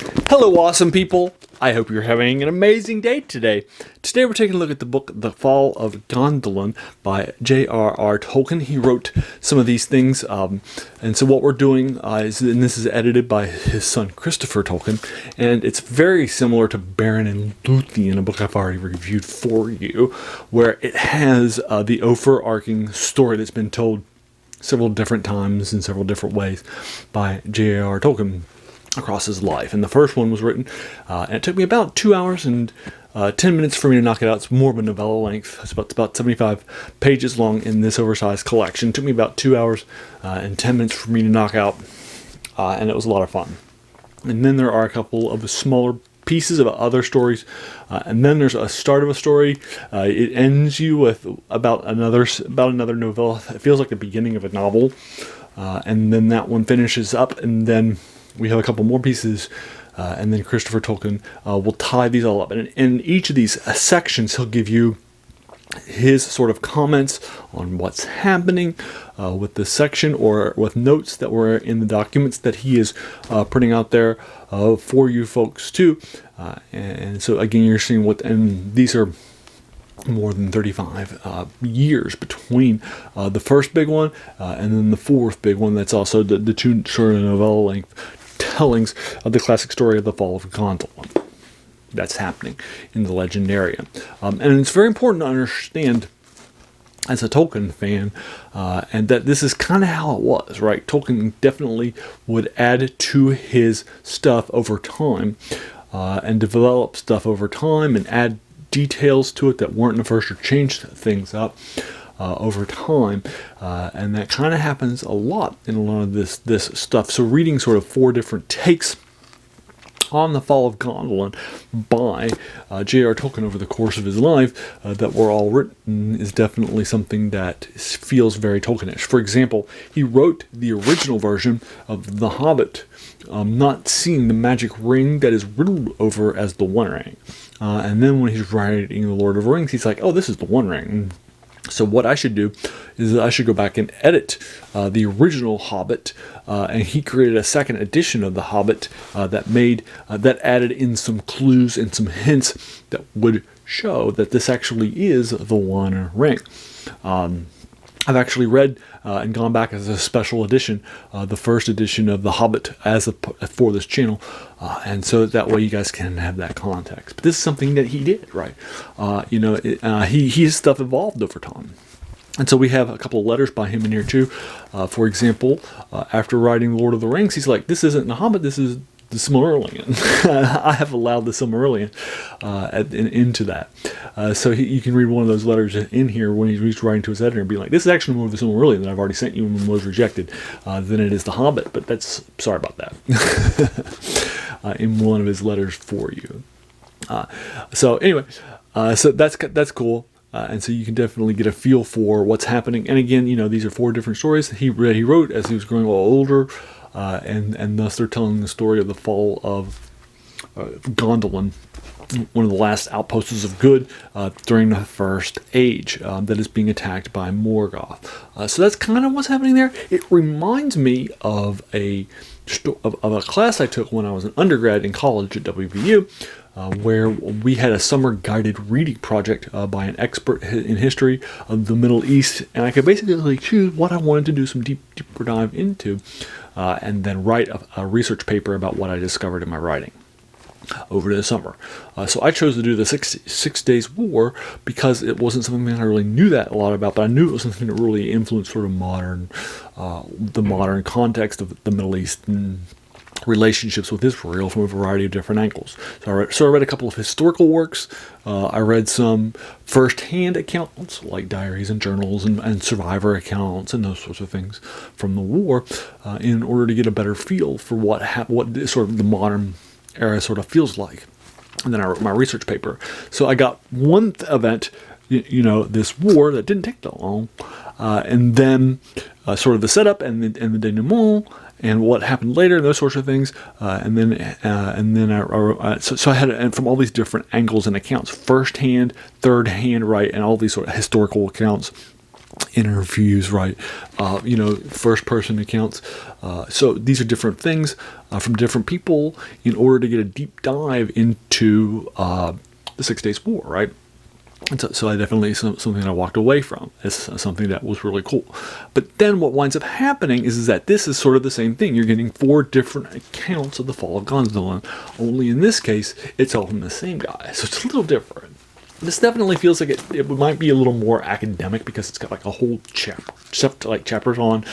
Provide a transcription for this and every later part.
Hello, awesome people! I hope you're having an amazing day today. Today we're taking a look at the book The Fall of Gondolin by J.R.R. Tolkien. He wrote some of these things, and so what we're doing is, and this is edited by his son Christopher Tolkien, and it's very similar to Beren and Luthien, a book I've already reviewed for you, where it has the overarching story that's been told several different times in several different ways by J.R.R. Tolkien across his life. And the first one was written, and it took me about 2 hours and 10 minutes for me to knock it out. It's more of a novella length. It's about 75 pages long in this oversized collection. It took me about 2 hours and 10 minutes for me to knock out, and it was a lot of fun. And then there are a couple of smaller pieces of other stories, and then there's a start of a story. It ends you with about another novella. It feels like the beginning of a novel, and then that one finishes up, and then we have a couple more pieces, and then Christopher Tolkien will tie these all up. And in each of these sections, he'll give you his sort of comments on what's happening with this section, or with notes that were in the documents that he is putting out there for you folks too. And so again, you're seeing and these are more than 35 years between the first big one and then the fourth big one. That's also the two sort of novella length tellings of the classic story of the Fall of Gondolin. That's happening in the legendarium. And it's very important to understand as a Tolkien fan, and that this is kind of how it was, right? Tolkien definitely would add to his stuff over time, and develop stuff over time, and add details to it that weren't in the first, or change things up over time, and that kind of happens a lot in a lot of this stuff. So reading sort of 4 different takes on the Fall of Gondolin by J.R.R. Tolkien over the course of his life that were all written is definitely something that feels very Tolkienish. For example, he wrote the original version of The Hobbit, not seeing the magic ring that is riddled over as the One Ring. And then when he's writing The Lord of the Rings, he's like, oh, this is the One Ring. So what I should do is I should go back and edit the original Hobbit, and he created a second edition of the Hobbit that added in some clues and some hints that would show that this actually is the One Ring. I've actually read and gone back as a special edition, the first edition of The Hobbit for this channel, and so that way you guys can have that context. But this is something that he did, right? His stuff evolved over time. And so we have a couple of letters by him in here too. For example, after writing Lord of the Rings, he's like, this isn't The Hobbit, this is the Silmarillion. I have allowed the Silmarillion into that. So you can read one of those letters in here when he's writing to his editor and be like, this is actually more of the Silmarillion that I've already sent you and was rejected than it is The Hobbit. But sorry about that. In one of his letters for you. So anyway, so that's cool. And so you can definitely get a feel for what's happening. And again, these are 4 different stories that he wrote as he was growing a little older. And thus they're telling the story of the fall of Gondolin, one of the last outposts of good during the First Age that is being attacked by Morgoth. So that's kind of what's happening there. It reminds me of a class I took when I was an undergrad in college at WVU, where we had a summer guided reading project by an expert in history of the Middle East, and I could basically choose what I wanted to do some deeper dive into, and then write a research paper about what I discovered in my writing over the summer. So I chose to do the Six Days War because it wasn't something that I really knew that a lot about, but I knew it was something that really influenced sort of the modern context of the Middle East and relationships with Israel from a variety of different angles. So I read a couple of historical works. I read some first-hand accounts, like diaries and journals and survivor accounts and those sorts of things from the war, in order to get a better feel for what sort of the modern era sort of feels like. And then I wrote my research paper. So I got one event, this war that didn't take that long, and then sort of the setup and the denouement, and what happened later, those sorts of things, and then I had it from all these different angles and accounts, first hand, third hand, right, and all these sort of historical accounts interviews, right? First-person accounts. So these are different things from different people in order to get a deep dive into the 6 Days War, right? And so I definitely something I walked away from as something that was really cool. But then what winds up happening is that this is sort of the same thing. You're getting 4 different accounts of the Fall of Gondolin. Only in this case, it's all from the same guy. So it's a little different. This definitely feels like it might be a little more academic because it's got like a whole chapters on,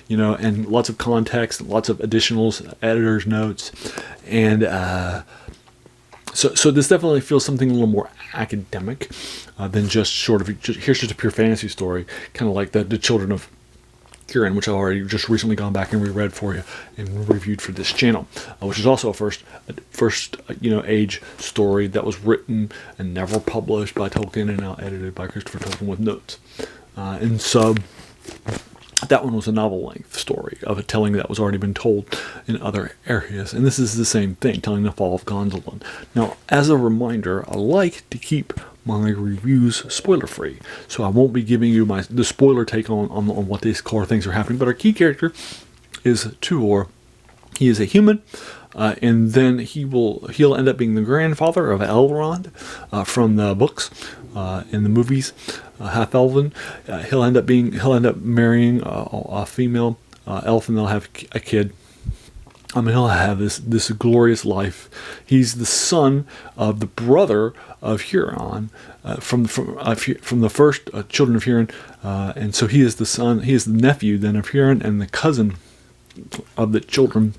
and lots of context, lots of additionals, editor's notes, and so this definitely feels something a little more academic than just here's just a pure fantasy story, kind of like the Children of Hurin, which I've already just recently gone back and reread for you and reviewed for this channel, which is also a first age story that was written and never published by Tolkien and now edited by Christopher Tolkien with notes. And so that one was a novel-length story of a telling that was already been told in other areas. And this is the same thing, telling the Fall of Gondolin. Now, as a reminder, I like to keep my reviews spoiler-free. So I won't be giving you the spoiler take on what these core things are happening. But our key character is Tuor. He is a human. And then he'll end up being the grandfather of Elrond from the books, in the movies, half elven. He'll end up marrying a female elf, and they'll have a kid. He'll have this glorious life. He's the son of the brother of Huron, from the first children of Huron, and so he is the nephew then of Huron and the cousin of the children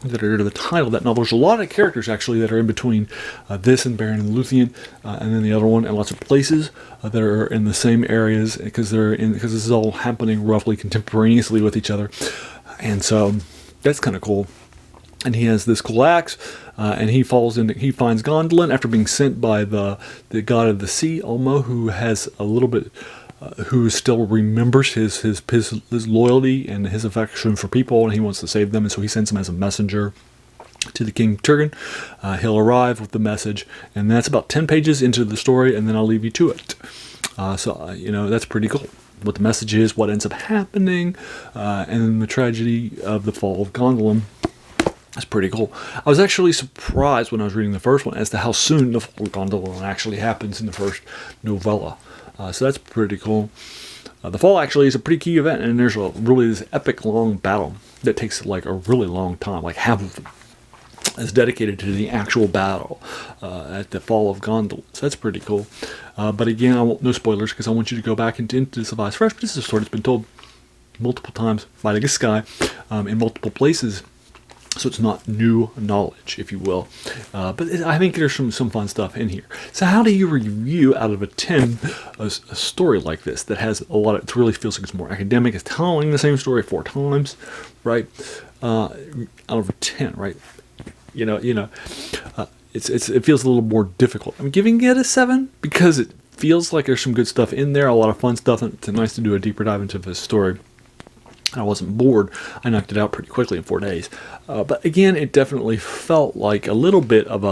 that are to the title of that novel. There's a lot of characters actually that are in between this and Beren and Luthien, and then the other one, and lots of places that are in the same areas because this is all happening roughly contemporaneously with each other, and so that's kind of cool. And he has this cool axe, and he finds Gondolin after being sent by the god of the sea, Ulmo, who has a little bit. Who still remembers his loyalty and his affection for people, and he wants to save them, and so he sends him as a messenger to the King Turgon. He'll arrive with the message, and that's about 10 pages into the story, and then I'll leave you to it. That's pretty cool. What the message is, what ends up happening, and the tragedy of the Fall of Gondolin. That's pretty cool. I was actually surprised when I was reading the first one as to how soon the Fall of Gondolin actually happens in the first novella. So that's pretty cool. The fall actually is a pretty key event, and there's this epic long battle that takes like a really long time, like half of them is dedicated to the actual battle at the Fall of Gondolin. So that's pretty cool. But again, no spoilers because I want you to go back into this device fresh. But this is a story that's been told multiple times by this guy in multiple places. So it's not new knowledge, if you will. But I think there's some fun stuff in here. So how do you review out of a 10 a story like this that has a lot of, it really feels like it's more academic, it's telling the same story 4 times, right? Out of a 10, right? It feels a little more difficult. I'm giving it a 7 because it feels like there's some good stuff in there, a lot of fun stuff, and it's nice to do a deeper dive into this story. I wasn't bored. I knocked it out pretty quickly in 4 days. But again, it definitely felt like a little bit of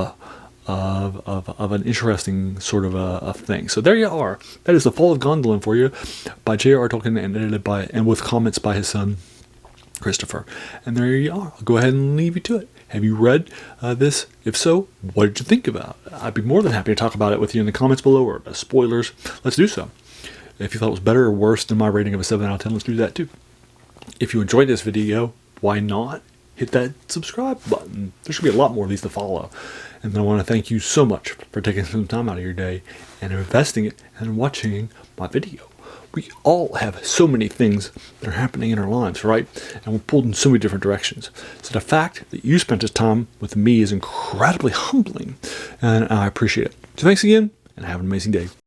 an interesting sort of a thing. So there you are. That is The Fall of Gondolin for you by J.R.R. Tolkien and edited and with comments by his son Christopher. And there you are. I'll go ahead and leave you to it. Have you read this? If so, what did you think about it? I'd be more than happy to talk about it with you in the comments below or spoilers. Let's do so. If you thought it was better or worse than my rating of a 7 out of 10, let's do that too. If you enjoyed this video, why not hit that subscribe button? There should be a lot more of these to follow. And I want to thank you so much for taking some time out of your day and investing it and watching my video. We all have so many things that are happening in our lives, right? And we're pulled in so many different directions. So the fact that you spent this time with me is incredibly humbling, and I appreciate it. So thanks again, and have an amazing day.